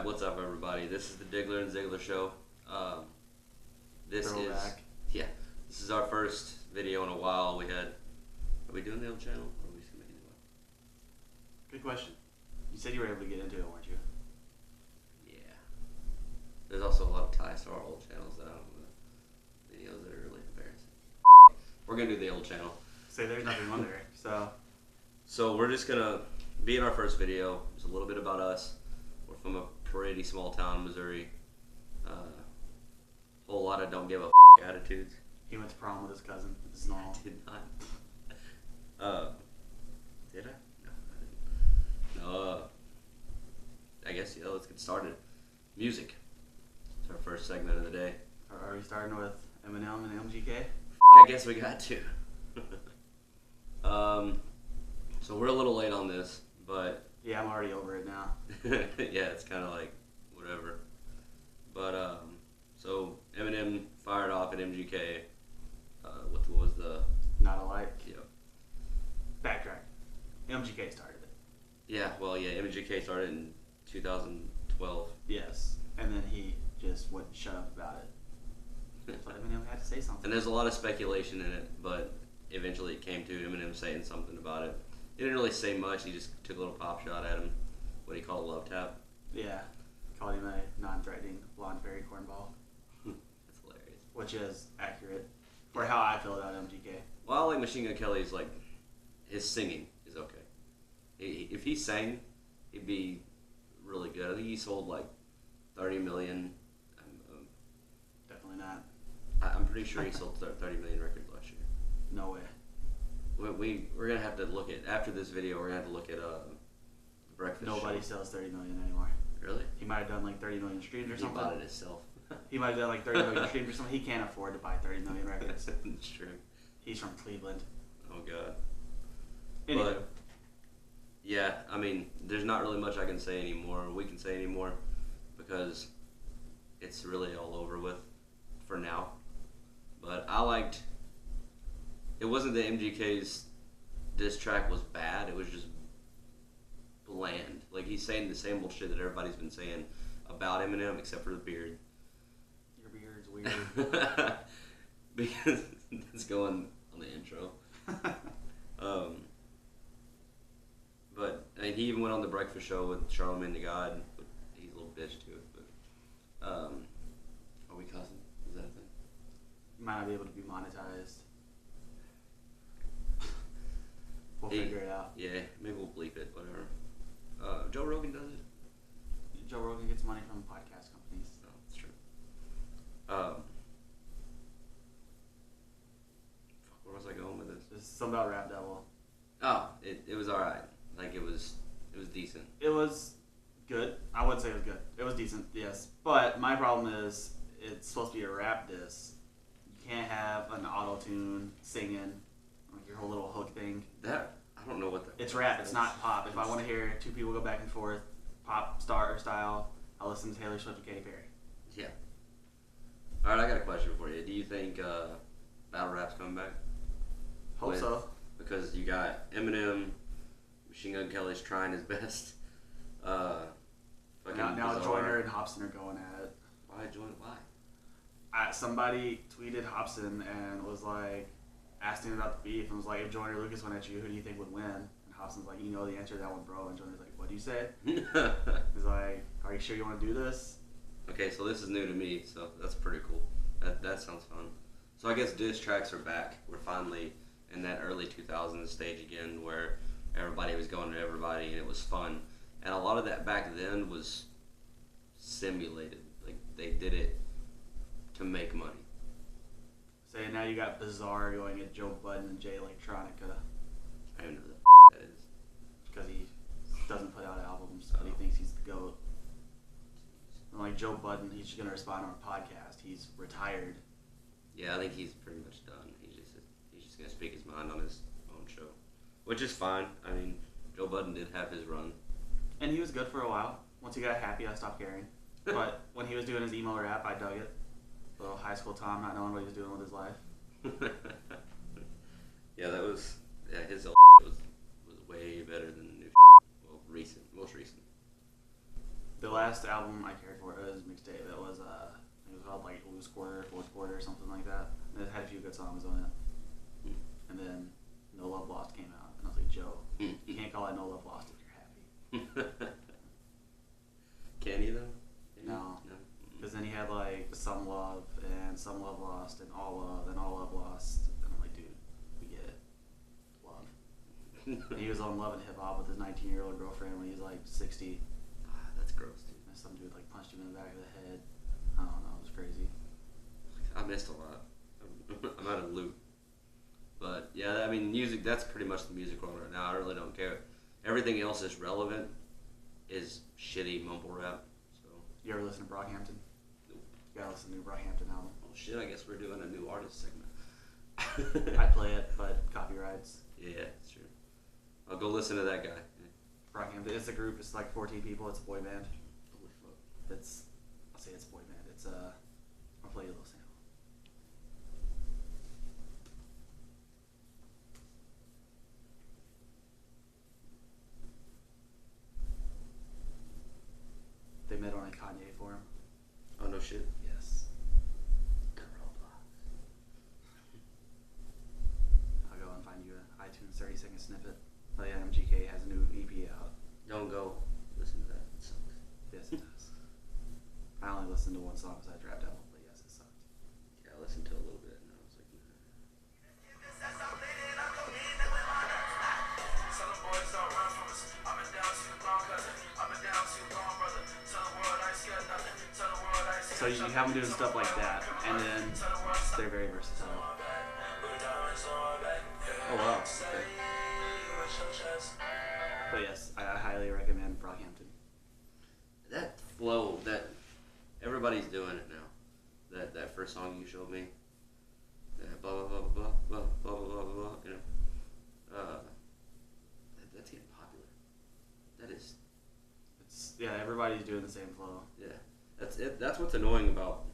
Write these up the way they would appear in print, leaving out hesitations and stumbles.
Alright, what's up everybody? This is the Diggler and Ziggler show. This is our first video in a while. Are we doing the old channel? Or are we just gonna make a new one? Good question. You said you were able to get into it, weren't you? Yeah. There's also a lot of ties to our old channels that I don't know. Videos that are really embarrassing. We're gonna do the old channel. Say there's nothing on there, So we're just gonna be in our first video. It's a little bit about us. We're from a pretty small town in Missouri. Whole lot of don't give a attitudes. He went to prom with his cousin. This is normal. I did not. Did I? No, I didn't. No. I guess, let's get started. Music. It's our first segment of the day. Are we starting with Eminem and MGK? I guess we got to. So we're a little late on this, but... Yeah, I'm already over it now. Yeah, it's kind of like, whatever. But, so Eminem fired off at MGK. What was the... Not alike? Yep. Backtrack. MGK started it. Yeah, MGK started in 2012. Yes. And then he just wouldn't shut up about it. So Eminem had to say something. And there's a lot of speculation in it, but eventually it came to Eminem saying something about it. He didn't really say much, he just took a little pop shot at him. What he called a love tap. Yeah. Called him a non-threatening blonde fairy cornball. That's hilarious. Which is accurate for how I feel about MGK. Well, I like Machine Gun Kelly's, like, his singing is okay. If he sang, he'd be really good. I think he sold like 30 million. Definitely not. I'm pretty sure he sold 30 million records last year. No way. We're gonna have to look at, after this video, we're gonna have to look at the Breakfast Nobody Show. sells 30 million anymore. Really? He might have done like 30 million streams or something. He bought it himself. He might have done like 30 million streams or something. He can't afford to buy 30 million records. That's true. He's from Cleveland. Oh god. Anyway. But yeah, I mean, there's not really much I can say anymore. We can say anymore because it's really all over with for now. But I liked. It wasn't that MGK's diss track was bad. It was just bland. Like, he's saying the same old shit that everybody's been saying about Eminem, except for the beard. Your beard's weird. Because it's going on the intro. But I mean, he even went on the Breakfast Show with Charlamagne the God. But he's a little bitch to it. But are we cussing? Is that a thing? You might not be able to be monetized. We'll figure it out. Yeah, maybe we'll bleep it. Whatever. Joe Rogan does it. Joe Rogan gets money from podcast companies. No, that's true. Where was I going with this? There's something about Rap Devil. Oh, it was alright. Like, it was decent. It was good. I wouldn't say it was good. It was decent, yes. But my problem is it's supposed to be a rap diss. You can't have an auto-tune singing, like your whole little hook thing. That, I don't know what that It's rap, it's not pop. If I want to hear two people go back and forth, pop star style, I'll listen to Taylor Swift and Katy Perry. Yeah. Alright, I got a question for you. Do you think battle rap's coming back? Hope so. Because you got Eminem, Machine Gun Kelly's trying his best. Now Joyner and Hobson are going at it. Why Joyner? Why? Somebody tweeted Hobson and was like, asked him about the beef and was like, if Joyner Lucas went at you, who do you think would win? And Hobson's like, you know the answer to that one, bro. And Joyner's like, what do you say? He's like, are you sure you want to do this? Okay, so this is new to me, so that's pretty cool. That sounds fun. So I guess diss tracks are back. We're finally in that early 2000s stage again where everybody was going to everybody and it was fun. And a lot of that back then was simulated. Like, they did it to make money. So now you got Bizarre going at Joe Budden and Jay Electronica. I don't know who the that is. Because he doesn't put out albums, but he thinks he's the GOAT. And like Joe Budden, he's just going to respond on a podcast. He's retired. Yeah, I think he's pretty much done. He's just going to speak his mind on his own show. Which is fine. I mean, Joe Budden did have his run. And he was good for a while. Once he got happy, I stopped caring. But when he was doing his emo rap, I dug it. Little high school Tom, not knowing what he was doing with his life. Yeah, his old was way better than the new. Well, most recent. The last album I cared for, it was mixtape. It was called like Loose Quarter, Fourth Quarter, or something like that. And it had a few good songs on it. Mm. And then No Love Lost came out, and I was like, Joe, you can't call it No Love Lost if you're happy. Can you though? No. Because then he had like Some Love and Some Love Lost and All Love and All Love Lost. And I'm like, dude, we get it. Love. And he was on Love and Hip Hop with his 19-year-old girlfriend when he was like 60. That's gross, dude. And some dude like punched him in the back of the head. I don't know, it was crazy. I missed a lot. I'm out of loop. But yeah, I mean, music, that's pretty much the music world right now. I really don't care. Everything else that's relevant is shitty mumble rap. So You ever listen to Brockhampton? Nope. You gotta listen to the new Brockhampton album. Oh shit, I guess we're doing a new artist segment. I play it, but copyrights. Yeah, it's true. I'll go listen to that guy. Brockhampton, it's a group, it's like 14 people, it's a boy band. Holy fuck. I'll say it's a boy band. I'll play you a little sample. They met on a Kanye forum. Oh no shit. Yes. I'll go and find you an iTunes 30-second snippet. Oh yeah, MGK has a new EP out. Don't go listen to that. It sucks. Yes, it does. I only listened to one song because I dropped out, but yes, it sucked. Yeah, I listened to a little bit and I was like, nah. So you have them doing stuff like that, and then they're very versatile. Oh wow. Okay. But yes, I highly recommend Brockhampton. That flow, that everybody's doing it now. That first song you showed me, that blah blah blah blah blah blah blah blah blah. You know, that's getting popular. That is. Yeah, everybody's doing the same flow. Yeah, that's it. That's what's annoying about,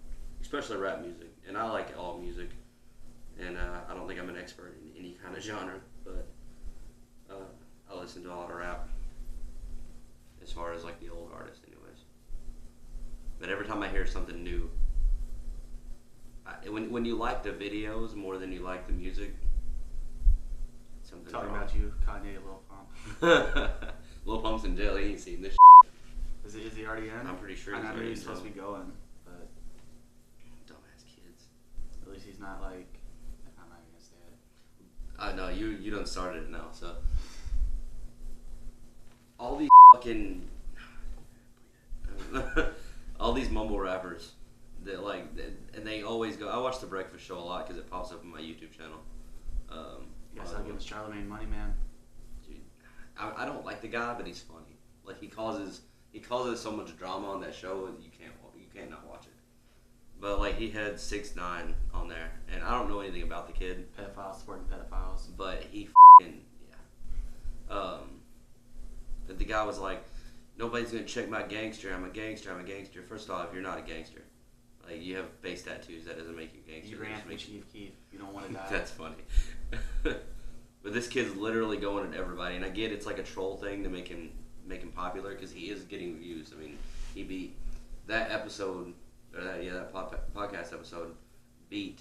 especially rap music. And I like all music, and I don't think I'm an expert in any kind of genre, but I listen to a lot of rap. As far as like the old artists, anyways. But every time I hear something new, when you like the videos more than you like the music, something's Talking wrong. about you, Kanye, Lil Pump. Lil Pump's in jail. He ain't seen this. Is he already in? I'm pretty sure I he's know already he's in supposed to jail. be going, but Dumbass kids. at least he's not like. I'm not even gonna say it. No, you done started it now. So all these fucking all these mumble rappers that and they always go. I watch The Breakfast Show a lot because it pops up on my YouTube channel. You guys not giving Charlemagne money, man. Dude, I don't like the guy, but he's funny. Like he causes so much drama on that show, and you can't not watch it. But like he had 6ix9ine on there, and I don't know anything about the kid. Pedophiles supporting pedophiles. But he the guy was like, nobody's gonna check my gangster. I'm a gangster. First off, you're not a gangster. Like you have face tattoos. That doesn't make you a gangster. You ran from Chief Keef. You don't want to die. That's funny. But this kid's literally going at everybody, and I get it's like a troll thing to make him popular because he is getting views. I mean, he beat that episode, or that podcast episode beat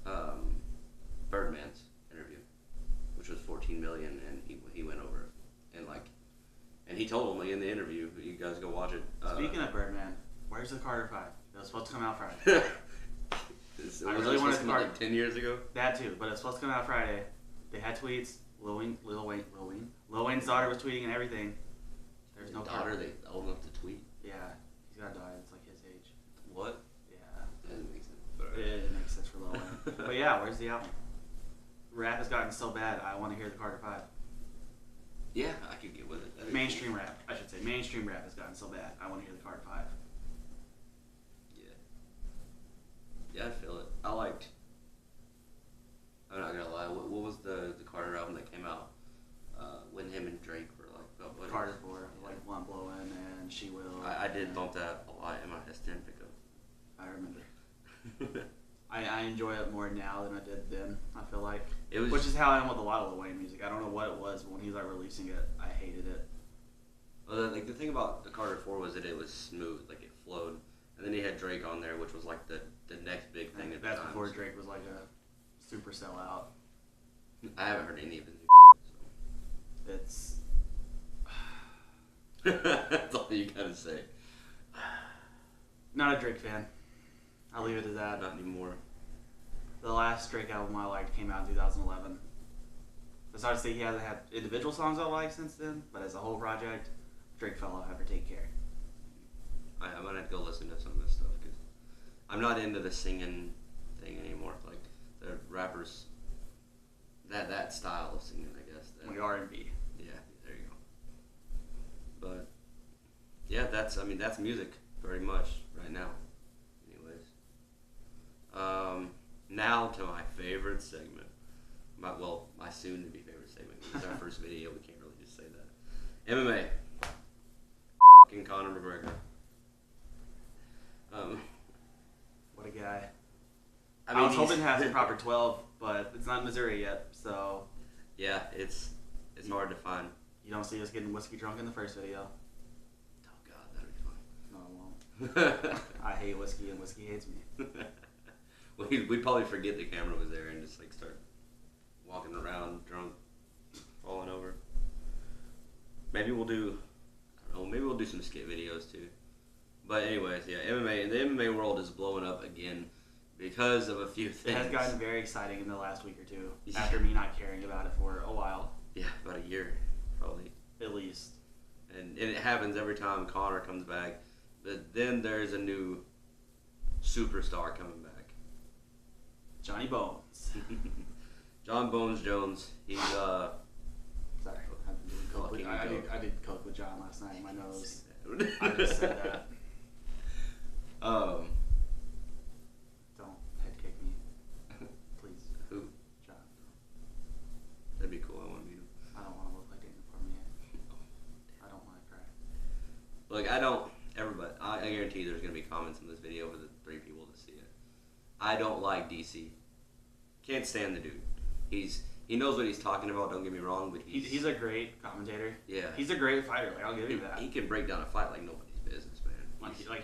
Birdman's interview, which was 14 million, and he went over it, and he told me in the interview, you guys go watch it. Speaking of Birdman, where's the Carter 5? It was supposed to come out Friday. I really wanted to like 10 years ago. That too, but it's supposed to come out Friday. They had tweets. Lil Wayne's daughter was tweeting and everything. There's no daughter. They old enough to tweet. Yeah, he's got a daughter that's like his age. What? Yeah. That doesn't make sense. It makes sense for Lil Wayne. But yeah, where's the album? Rap has gotten so bad. I want to hear the Carter 5. Yeah, I could get with it. That'd be Mainstream rap, I should say. Mainstream rap has gotten so bad. I want to hear the Carter 5. Cool. Yeah, I feel it. I'm not gonna lie. What was the Carter album that came out when him and Drake were like buddies? Carter 4, like Blunt Blowin' and She Will. I did bump that a lot in my S10 pickup. I remember. I enjoy it more now than I did then. I feel like, which is how I am with a lot of Lil Wayne music. I don't know what it was, but when he's like releasing it, I hated it. Well, the thing about the Carter 4 was that it was smooth, like it flowed. And then he had Drake on there, which was like the next big thing at the time. That's before Drake was like a super sellout. I haven't heard any of his new so. It's... That's all you gotta say. Not a Drake fan. I'll leave it at that. Not anymore. The last Drake album I liked came out in 2011. It's hard to say he hasn't had individual songs I like since then, but as a whole project, Drake fell off after Take Care. I'm gonna have to go listen to some of this stuff because I'm not into the singing thing anymore. Like the rappers, that style of singing, I guess. Like R&B. Yeah, there you go. But yeah, that's music very much right now. Anyways, now to my favorite segment. My soon-to-be favorite segment. It's our first video. We can't really just say that. MMA. F***ing Conor McGregor. What a guy. I was hoping to have some proper 12, but it's not in Missouri yet, so... Yeah, it's hard to find. You don't see us getting whiskey drunk in the first video. Oh God, that'd be No, it won't. I hate whiskey, and whiskey hates me. Well, we'd probably forget the camera was there and just like start walking around drunk, falling over. Maybe we'll do, I don't know, maybe we'll do some skit videos too. But anyways, yeah, MMA, the MMA world is blowing up again because of a few things. It has gotten very exciting in the last week or two, after me not caring about it for a while. Yeah, about a year, probably. At least. And it happens every time Conor comes back. But then there's a new superstar coming back. Johnny Bones. Jon Bones Jones. He's Sorry, I did coke with John last night in my nose. I just said that. Don't head kick me, please. Who? John. That'd be cool. I want to meet him. I don't want to look like Daniel Cormier. I don't want to cry. Look, I don't. Everybody, I guarantee there's gonna be comments in this video for the 3 people to see it. I don't like DC. Can't stand the dude. He knows what he's talking about. Don't get me wrong, but he's a great commentator. Yeah. He's a great fighter. Like, I'll give you that. He can break down a fight like nobody's business, man.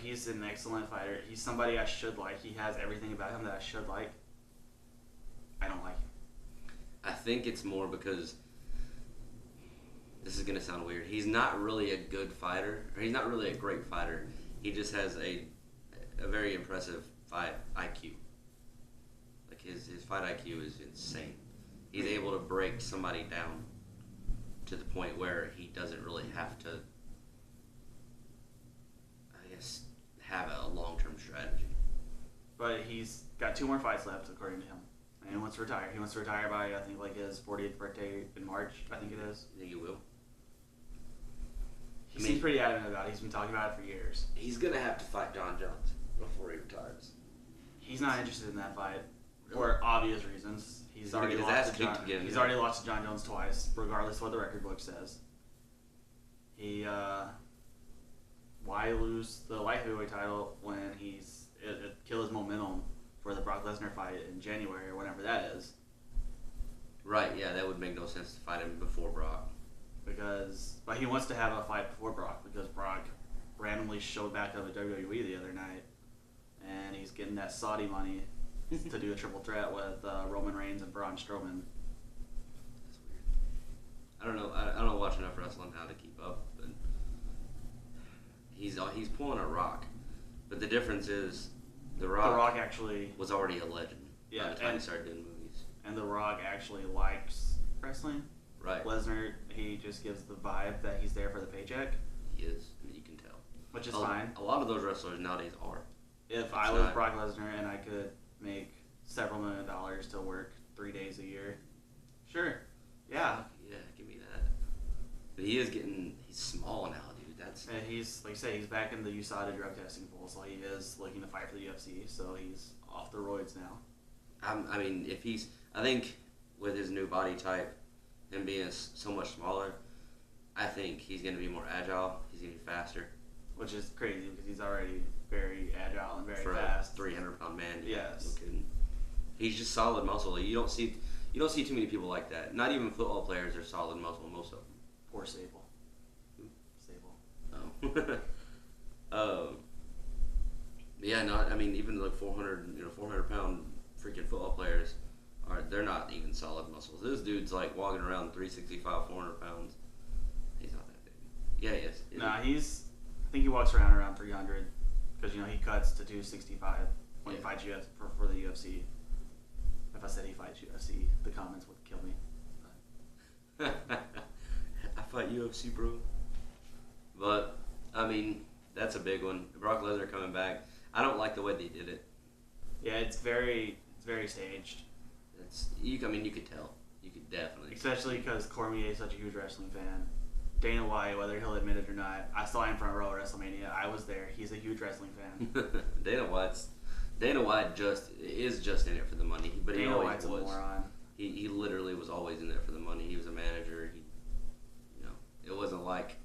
He's an excellent fighter. He's somebody I should like. He has everything about him that I should like. I don't like him. I think it's more because this is gonna sound weird. He's not really a good fighter, or he's not really a great fighter. He just has a very impressive fight IQ. Like his fight IQ is insane. He's able to break somebody down to the point where he doesn't really have to, I guess, have a long-term strategy. But he's got 2 more fights left, according to him. And he wants to retire. He wants to retire by, I think, like his 40th birthday in March, I think it is. You think he will? He seems pretty adamant about it. He's been talking about it for years. He's going to have to fight Jon Jones before he retires. He's not interested in that fight. Really? For obvious reasons. He's already lost to Jon Jones twice, regardless of what the record book says. Why lose the light heavyweight title when it kill his momentum for the Brock Lesnar fight in January or whenever that is? Right, yeah, that would make no sense to fight him before Brock. But he wants to have a fight before Brock because Brock randomly showed back up at WWE the other night, and he's getting that Saudi money to do a triple threat with Roman Reigns and Braun Strowman. That's weird. I don't know. I don't watch enough wrestling now to keep up, but he's pulling a Rock. But the difference is, The Rock actually was already a legend by the time he started doing movies. And The Rock actually likes wrestling. Right. Lesnar, he just gives the vibe that he's there for the paycheck. He is. I mean, you can tell. Which is fine. A lot of those wrestlers nowadays are. If I was Brock Lesnar and I could make several $1 million to work 3 days a year, sure. Yeah. Yeah, give me that. But he's small now, dude. And he's, like you say, he's back in the USADA drug testing pool, so he is looking to fight for the UFC, so he's off the roids now. I mean, I think with his new body type, him being so much smaller, I think he's going to be more agile. He's going to be faster. Which is crazy because he's already very agile and very fast. For a 300-pound man. Yes. He's just solid muscle. You don't see too many people like that. Not even football players are solid muscle, most of them. Poor Sable. Sable. um, yeah, not. I mean, even like 400 pound freaking football players they're not even solid muscles. This dude's like walking around 365, 400 pounds. He's not that big. Yeah, he is. Nah, I think he walks around 300 because he cuts to 265 when he fights UFC for the UFC. If I said he fights UFC, the comments would kill me. I fight UFC, bro. But I mean, that's a big one. Brock Lesnar coming back. I don't like the way they did it. Yeah, it's very staged. I mean, you could tell. You could definitely. Especially because Cormier is such a huge wrestling fan. Dana White, whether he'll admit it or not, I saw him front row at WrestleMania. I was there. He's a huge wrestling fan. Dana White is just in it for the money, but he Dana always White's was. A moron. He literally was always in there for the money. He was a manager. It wasn't like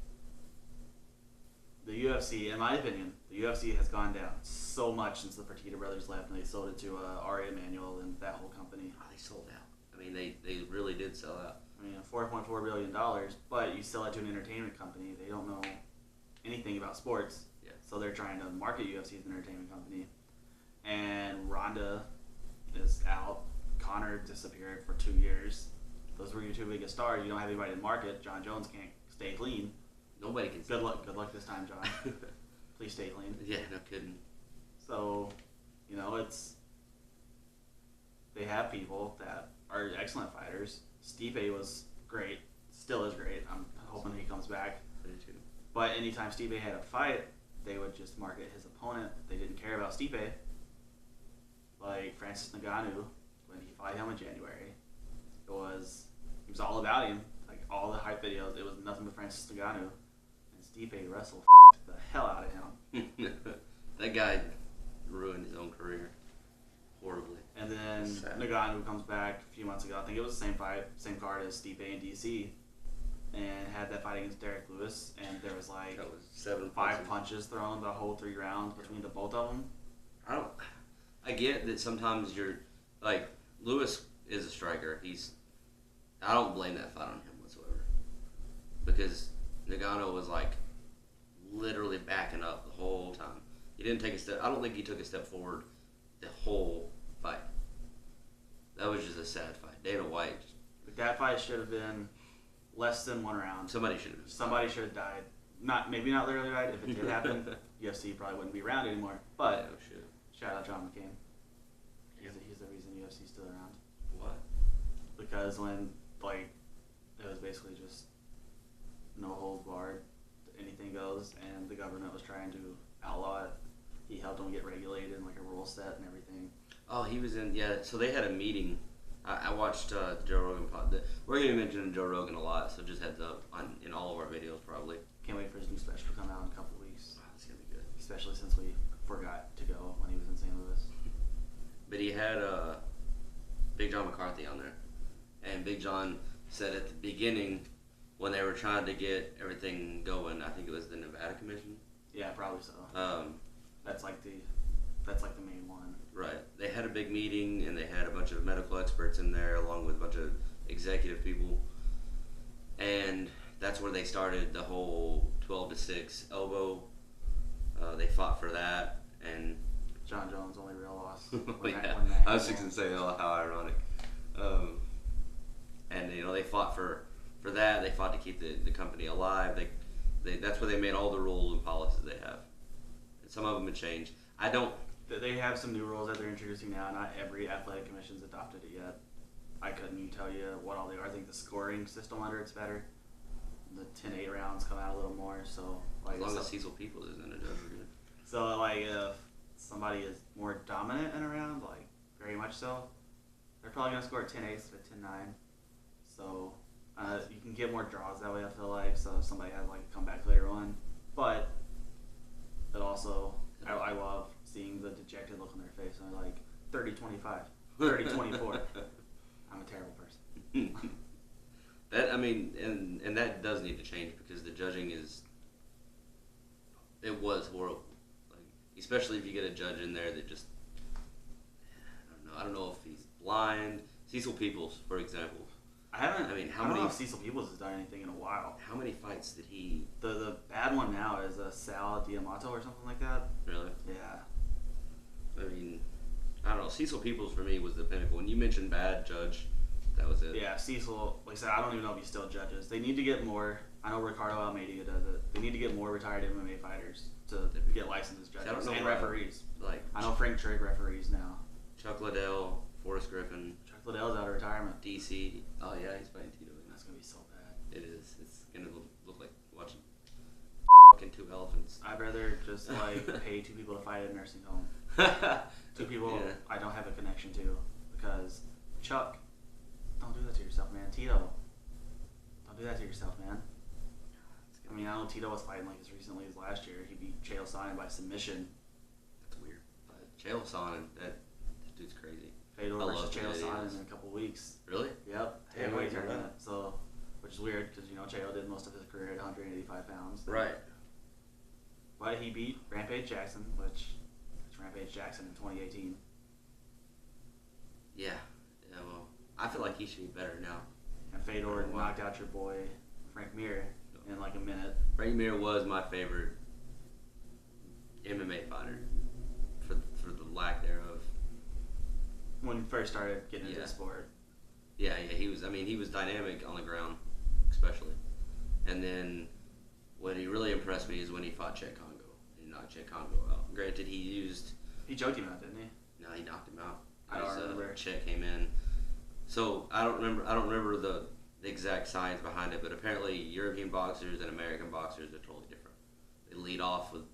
the UFC. In my opinion, the UFC has gone down so much since the Fertitta brothers left and they sold it to Ari Emanuel and that whole company. they sold out. I mean, they really did sell out. I mean, $4.4 billion, but you sell it to an entertainment company. They don't know anything about sports, so they're trying to market UFC as an entertainment company. And Ronda is out. Conor disappeared for 2 years. Those were your two biggest stars. You don't have anybody to market. Jon Jones can't stay clean. Nobody can. Good luck this time, John. Please stay clean. Yeah, no kidding. So, they have people that are excellent fighters. Stipe was great, still is great. I'm hoping he comes back. Me too. But anytime Stipe had a fight, they would just market his opponent. They didn't care about Stipe. Like Francis Ngannou, when he fought him in January, he was all about him. Like all the hype videos, it was nothing but Francis Ngannou. And Stipe wrestled the hell out of him. That guy ruined his own career horribly. And then Ngannou comes back a few months ago. I think it was the same fight, same card as Stipe in DC, and had that fight against Derek Lewis. And there was like that was 5 punches thrown the whole 3 rounds between the both of them. I get that sometimes you're like Lewis is a striker. I don't blame that fight on him whatsoever because Ngannou was like literally backing up the whole time. He didn't take a step. I don't think he took a step forward the whole fight. That was just a sad fight. Dana White. But that fight should have been less than 1 round. Somebody should have died. Maybe not literally died. If it did happen, UFC probably wouldn't be around anymore. But shout out John McCain. He's the reason UFC's still around. What? Because when it was basically just no holds barred, anything goes, and the government was trying to outlaw it. He helped them get regulated and like a rule set and everything. Oh, he was in, so they had a meeting. I watched Joe Rogan pod. We're going to be mentioning Joe Rogan a lot, so just heads up in all of our videos probably. Can't wait for his new special to come out in a couple of weeks. Oh, it's going to be good. Especially since we forgot to go when he was in St. Louis. But he had Big John McCarthy on there. And Big John said at the beginning when they were trying to get everything going, I think it was the Nevada Commission. Yeah, probably so. That's like the main one. Right. They had a big meeting and they had a bunch of medical experts in there along with a bunch of executive people. And that's where they started the whole 12-6 elbow. They fought for that and Jon Jones' only real loss. I was just going to say how ironic. And they fought for that. They fought to keep the company alive. That's where they made all the rules and policies they have. And some of them have changed. They have some new rules that they're introducing now. Not every athletic commission's adopted it yet. I couldn't even tell you what all they are. I think the scoring system under it's better. The 10-8 rounds come out a little more. So as long as Cecil Peoples isn't a judge, we're good. So if somebody is more dominant in a round, very much so, they're probably gonna score 10-8 to 10-9. So you can get more draws that way. I feel like so if somebody has a comeback later on, but it also I love seeing the dejected look on their face and they're 30-25, 30-24. I'm a terrible person. And that does need to change because the judging was horrible. Especially if you get a judge in there that just I don't know if he's blind. Cecil Peoples, for example. I mean, I don't know if Cecil Peoples has done anything in a while. How many fights did he? The bad one now is Sal Diamato or something like that. Really? Yeah. I mean, I don't know. Cecil Peoples for me was the pinnacle. When you mentioned bad judge, that was it. Yeah, Cecil. Like I said, I don't even know if he still judges. They need to get more. I know Ricardo Almeida does it. They need to get more retired MMA fighters to get licensed as judges and referees. Like I know Frank Trigg referees now. Chuck Liddell, Forrest Griffin. Chuck Liddell's out of retirement. DC. Oh yeah, he's fighting Tito. That's gonna be so bad. It is. It's gonna look like watching fucking two elephants. I'd rather just like pay 2 people to fight at a nursing home. 2 people I don't have a connection to, because Chuck, don't do that to yourself, man. Tito, don't do that to yourself, man. I mean, I know Tito was fighting like as recently as last year. He beat Chael Sonnen by submission. That's weird. Chael Sonnen, that dude's crazy. Fedor versus Chael Sonnen in a couple weeks. Really? Yep. Heavyweight tournament. So, which is weird because Chael did most of his career at 185 pounds. Right. But he beat Rampage Jackson, which is Rampage Jackson in 2018. Yeah. Yeah. Well, I feel like he should be better now. And Fedor knocked out your boy Frank Mir in like a minute. Frank Mir was my favorite MMA fighter for the lack thereof. When he first started getting into the sport. Yeah, he was. I mean, he was dynamic on the ground, especially. And then, what he really impressed me is when he fought Chet Congo. He knocked Chet Congo out. Granted, he choked him out, didn't he? No, he knocked him out. I don't remember. Chet came in. So I don't remember the exact science behind it, but apparently European boxers and American boxers are totally different. They lead off with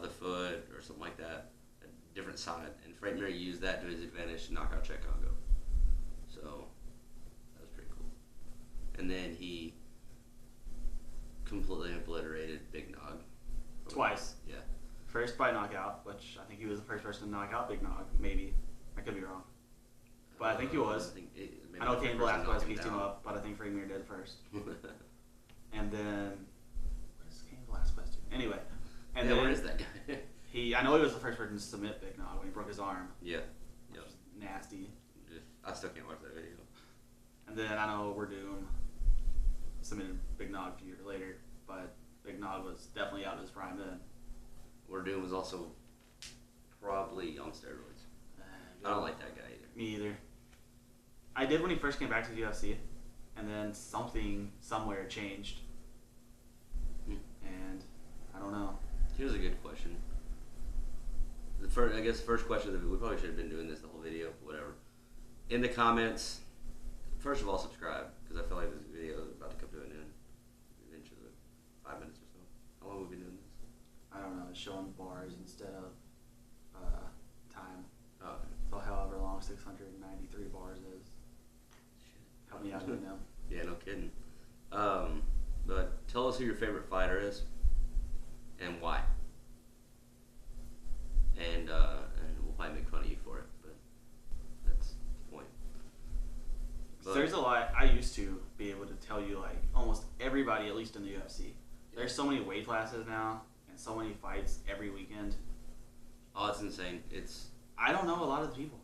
a foot or something like that, a different side. And Frank Mir used that to his advantage to knock out Chet Congo. So that was pretty cool. And then he completely obliterated Big Nog. Twice. Yeah. First by knockout, which I think he was the first person to knock out Big Nog. Maybe. I could be wrong. But I think he was. I know Cain Velasquez pieced him up, but I think Frank Mir did first. And then, what does Cain Velasquez do? Anyway. And then, where is that guy? I know he was the first person to submit Big Nog when he broke his arm. Yeah. Which was nasty. I still can't watch that video. And then I know Werdum submitted Big Nog a few years later, but Big Nog was definitely out of his prime then. Werdum was also probably on steroids. I don't like that guy either. Me either. I did when he first came back to the UFC, and then something somewhere changed. And I don't know. Here's a good question. First question we probably should have been doing this the whole video, but whatever. In the comments, first of all, subscribe, because I feel like this video is about to come to an end. Eventually, 5 minutes or so. How long have we been doing this? I don't know. It's showing bars instead of time. Oh, okay. So however long 693 bars is. Shit. Help me out with them. Yeah, no kidding. But tell us who your favorite fighter is and why. And we'll probably make fun of you for it, but that's the point. But there's a lot. I used to be able to tell you like almost everybody, at least in the UFC. There's so many weight classes now and so many fights every weekend. Oh, it's insane. I don't know a lot of the people.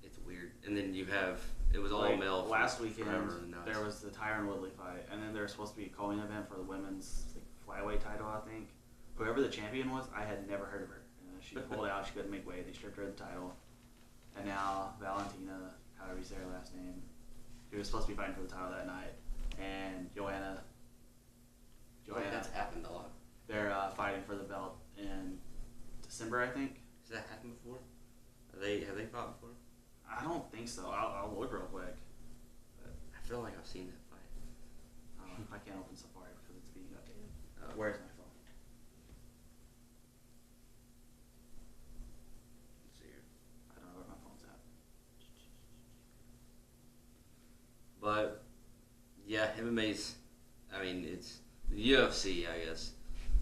It's weird. And then you have, it was all like male last weekend. Forever, there was the Tyron Woodley fight, and then there was supposed to be a co-main event for the women's flyweight title, I think. Whoever the champion was, I had never heard of her. She pulled out. She couldn't make weight. They stripped her of the title. And now Valentina, however you say her last name, who was supposed to be fighting for the title that night, and Joanna. That's happened a lot. They're fighting for the belt in December, I think. Has that happened before? Have they fought before? I don't think so. I'll look real quick. But I feel like I've seen that fight. I can't open Safari because it's being updated. Where's my phone? Let's see here. I don't know where my phone's at. But yeah, MMA's. I mean, it's the UFC. I guess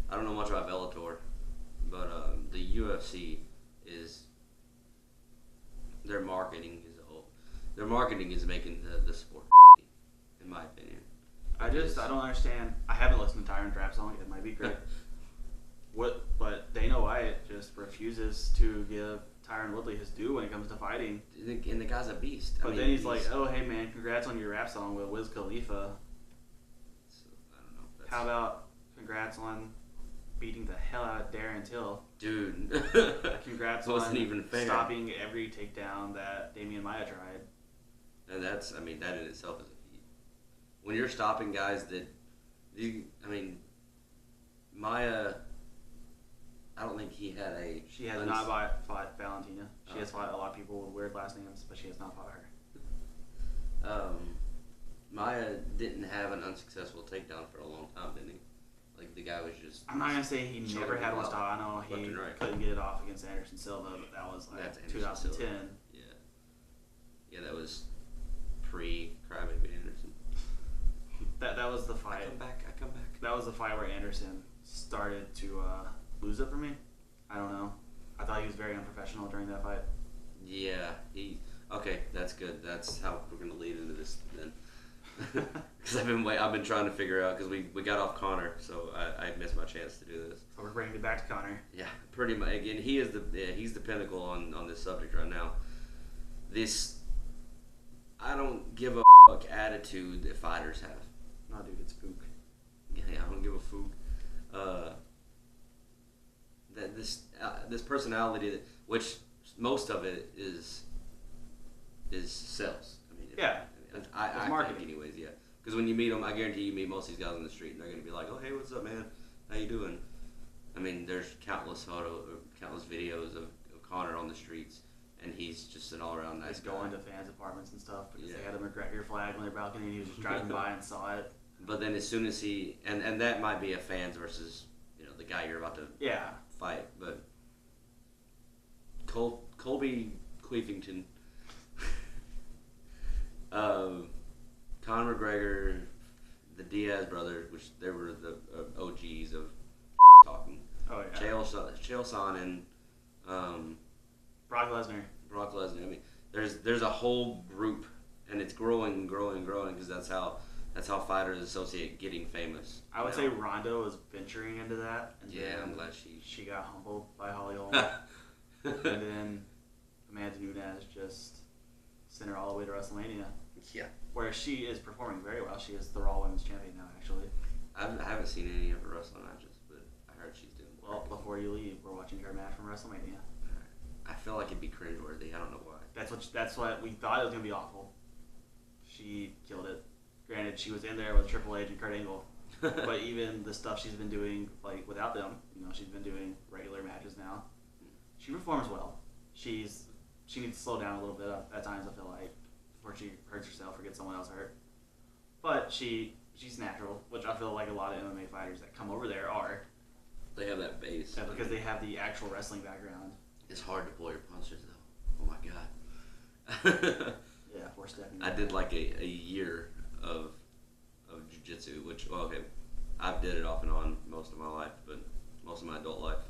I don't know much about Bellator, but the UFC is their marketing is making the sport, in my opinion. I don't understand. I haven't listened to Tyron's rap song. It might be great. But Dana White just refuses to give Tyron Woodley his due when it comes to fighting. And the guy's a beast. But then he's like, oh, hey, man, congrats on your rap song with Wiz Khalifa. So, I don't know. How about congrats on beating the hell out of Darren Till? Dude. Congrats wasn't on even fair. stopping every takedown that Damian Maia tried. And that's, I mean, that in itself is a feat. When you're stopping guys that, Maia, I don't think he had a... She has not fought Valentina. She has fought a lot of people with weird last names, but she has not fought her. Maia didn't have an unsuccessful takedown for a long time, didn't he? Like, the guy was just... I'm not going to say he never had one stop. I know he couldn't get it off against Anderson Silva, but that was like 2010. Silva. Yeah. Yeah, that was pre-Crybaby Anderson. That was the fight. I come back. That was the fight where Anderson started to lose it for me. I don't know. I thought he was very unprofessional during that fight. Yeah, okay, that's good. That's how we're gonna lead into this then. Because I've been trying to figure out, because we got off Conor, so I missed my chance to do this. So we're bringing it back to Conor. Yeah, pretty much. Again, he's the pinnacle on this subject right now. This I don't give a fuck attitude that fighters have. No, dude, it's fook. Yeah, I don't give a fook. That this personality, which most of it is sales. I mean, yeah, I think anyways, yeah. Because when you meet them, I guarantee you meet most of these guys on the street, and they're gonna be like, "Oh, hey, what's up, man? How you doing?" I mean, there's countless videos of Conor on the streets, and he's just an all-around nice guy. Going to fans' apartments and stuff because they had a McGregor flag on their balcony, and he was just driving by and saw it. But then as soon as he and that might be a fans versus the guy you're about to fight, but Colby Queefington, Conor McGregor, the Diaz brothers, which they were the OGs of talking. Oh yeah. Chael Sonnen, Brock Lesnar. I mean, there's a whole group, and it's growing because that's how fighters associate getting famous. I would say Ronda was venturing into that. And I'm glad she got humbled by Holly Holm. And then Amanda Nunes just sent her all the way to WrestleMania. Yeah. Where she is performing very well. She is the Raw Women's Champion now, actually. I haven't seen any of her wrestling matches, but I heard she's doing well. Well, before you leave, we're watching her match from WrestleMania. I feel like it'd be cringeworthy. I don't know why. That's what we thought it was gonna be awful. She killed it. Granted, she was in there with Triple H and Kurt Angle, but even the stuff she's been doing, like without them, she's been doing regular matches now. She performs well. She needs to slow down a little bit at times. I feel like before she hurts herself or gets someone else hurt. But she's natural, which I feel like a lot of MMA fighters that come over there are. They have that base. Yeah, because they have the actual wrestling background. It's hard to pull your punches though. Oh my god. Yeah, for stepping. I did like a year of jiu-jitsu, which I've did it off and on most of my life, but most of my adult life.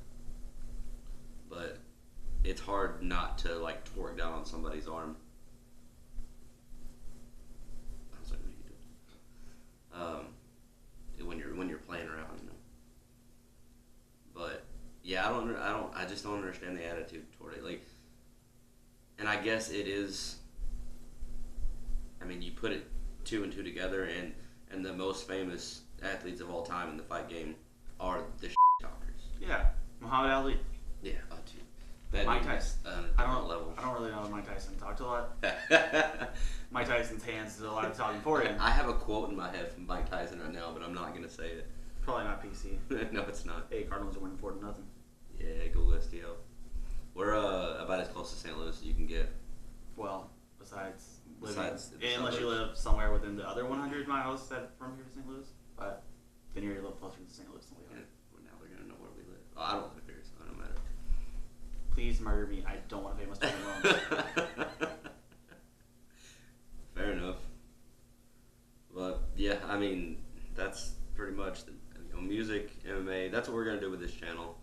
But it's hard not to like torque down on somebody's arm. I was like, what are you doing? When you're playing around, But yeah, I just don't understand the attitude toward it. Like, and I guess it is. I mean, you put it two and two together, and the most famous athletes of all time in the fight game are the talkers. Yeah, Muhammad Ali. Yeah, dude. That Mike Tyson. I don't really know Mike Tyson talked a lot. Mike Tyson's hands did a lot of talking for him. I have a quote in my head from Mike Tyson right now, but I'm not gonna say it. Probably not PC. No, it's not. Hey, Cardinals are winning 4-0. Yeah, go STL. We're about as close to St. Louis as you can get. Well, unless suburbs. you live somewhere within the other 100 miles from here to St. Louis, but then you're a little closer to St. Louis than we are. Well, now they're gonna know where we live. Oh, I don't live here, so it don't matter. Please murder me. I don't want to pay my student loans. Fair enough. But yeah, I mean, that's pretty much music, MMA. That's what we're gonna do with this channel.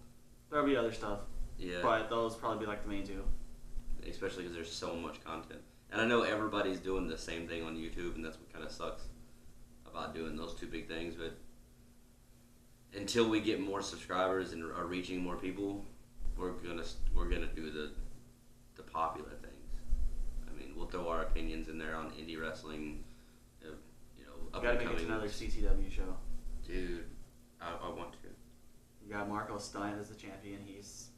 There'll be other stuff. Yeah. But those probably be like the main two. Especially because there's so much content. And I know everybody's doing the same thing on YouTube, and that's what kind of sucks about doing those two big things. But until we get more subscribers and are reaching more people, we're gonna do the popular things. I mean, we'll throw our opinions in there on indie wrestling. You know, You up gotta and make it to coming. another CCW show. Dude, I want to. You got Marco Stunt as the champion. He's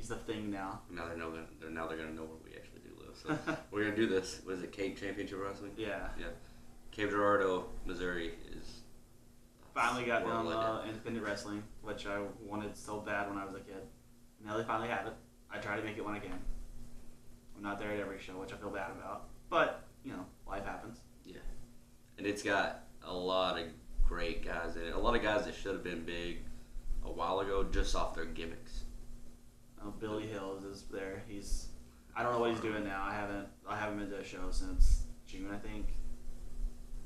the thing now. Now they're gonna know where we actually do live. So we're gonna do this. What is it? Cape Championship Wrestling. Yeah. Yeah. Cape Girardeau, Missouri is. Finally got world them legend. independent wrestling, which I wanted so bad when I was a kid. Now they finally have it. I try to make it when I can. I'm not there at every show, which I feel bad about. But, you know, life happens. Yeah. And it's got a lot of great guys in it. A lot of guys that should have been big a while ago just off their gimmicks. Billy Hills is there. I don't know what he's doing now. I haven't been to a show since June, I think.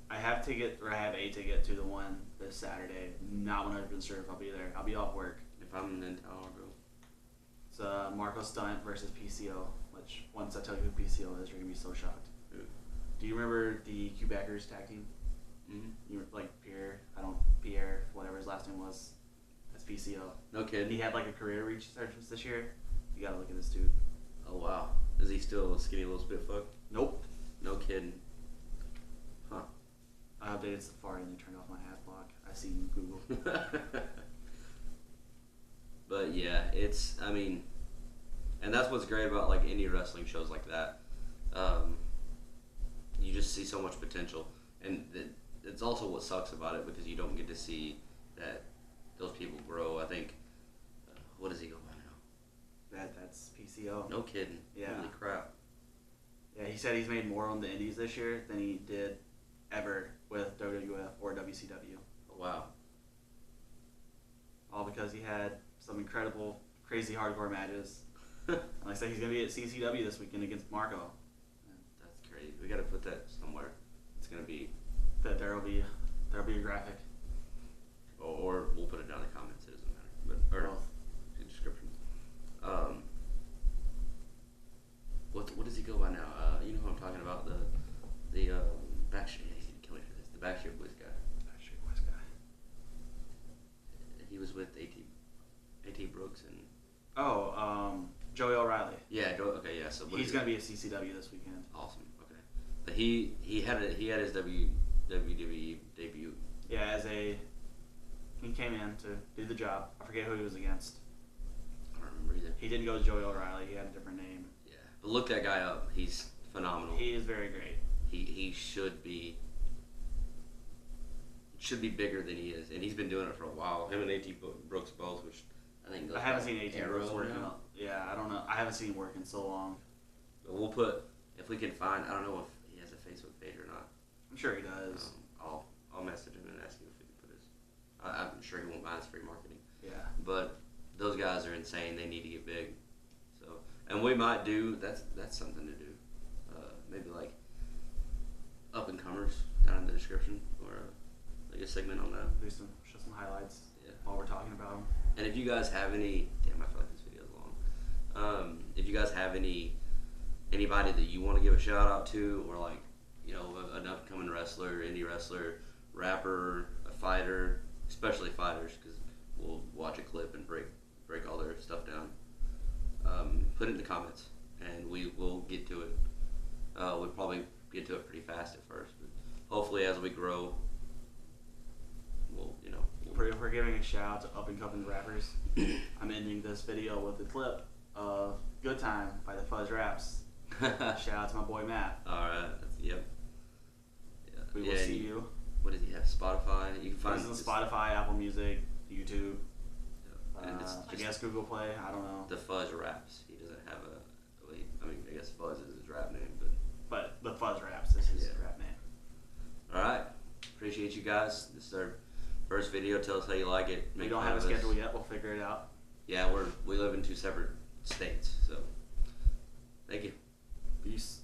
I have a ticket to the one this Saturday. Not 100% sure if I'll be there. I'll be off work. If I'm in town, I'll go. It's Marco Stunt versus PCO, which once I tell you who PCO is, you're going to be so shocked. Who? Do you remember the Quebecers tag team? Mm-hmm. You were like Pierre, whatever his last name was. That's PCO. No And kidding. he had like a career resurgence this year. You gotta look at this dude. Oh wow. Is he still a skinny little spit fuck? Nope. No kidding. Huh. I updated Safari and they turned off my ad block. I see you Google. But yeah, and that's what's great about like indie wrestling shows like that. You just see so much potential, and it's also what sucks about it because you don't get to see that those people grow. I think, what does he go by now? That's PCO. No kidding. Yeah. Holy crap. Yeah, he said he's made more on the indies this year than he did ever with WWF or WCW. Oh, wow. All because he had some incredible, crazy hardcore matches. And like I said, he's gonna be at CCW this weekend against Marco. That's great. We got to put that somewhere. It's gonna be, There'll be a graphic. or we'll put it down in the comments. It doesn't matter. But or Both. the description. What does he go by now? You know who I'm talking about? The Backstreet. He's gonna kill me for this. The Backstreet Boys guy. Backstreet Boys guy. He was with AT Brooks and. Joey O'Reilly. Yeah. Okay. Yeah. So He's gonna be at CCW this weekend. awesome. Okay. But he had his WWE debut. Yeah, he came in to do the job. I forget who he was against. I don't remember either. He didn't go to Joey O'Reilly. He had a different name. Yeah. But look that guy up. He's phenomenal. He is very great. He should be bigger than he is, and he's been doing it for a while. Him and AT Brooks both, which I think goes I haven't back seen AT Arrow Brooks working. now. Yeah, I don't know. I haven't seen him work in so long. But we'll put, if we can find, I don't know if he has a Facebook page or not. I'm sure he does. I'll message him and ask him if we can put his. I'm sure he won't mind. It's free marketing. Yeah. But those guys are insane. They need to get big. So, and we might do. That's something to do. Maybe like up and comers down in the description, or like a segment on that. Show some highlights. Yeah. While we're talking about them. And if you guys have any, damn, I feel like this video is long. If you guys have anybody that you want to give a shout out to, or like, you know, an upcoming wrestler, indie wrestler, rapper, a fighter, especially fighters, because we'll watch a clip and break all their stuff down. Put it in the comments, and we will get to it. We'll probably get to it pretty fast at first, but hopefully as we grow, we'll. If we're giving a shout out to up and coming rappers, I'm ending this video with a clip of "Good Time" by the Fuzz Raps. Shout out to my boy Matt. All right. Yep. Yeah. We will see you. What does he have? Spotify. You can find It's on Spotify, Apple Music, YouTube. And it's I guess Google Play. I don't know. the Fuzz Raps. He doesn't have a. Well, I mean, I guess Fuzz is his rap name, But the Fuzz Raps is his Yeah. rap name. All right. Appreciate you guys. This is our first video. Tell us how you like it. We don't have a schedule yet. We'll figure it out. Yeah, we live in 2 separate states, so thank you. Peace.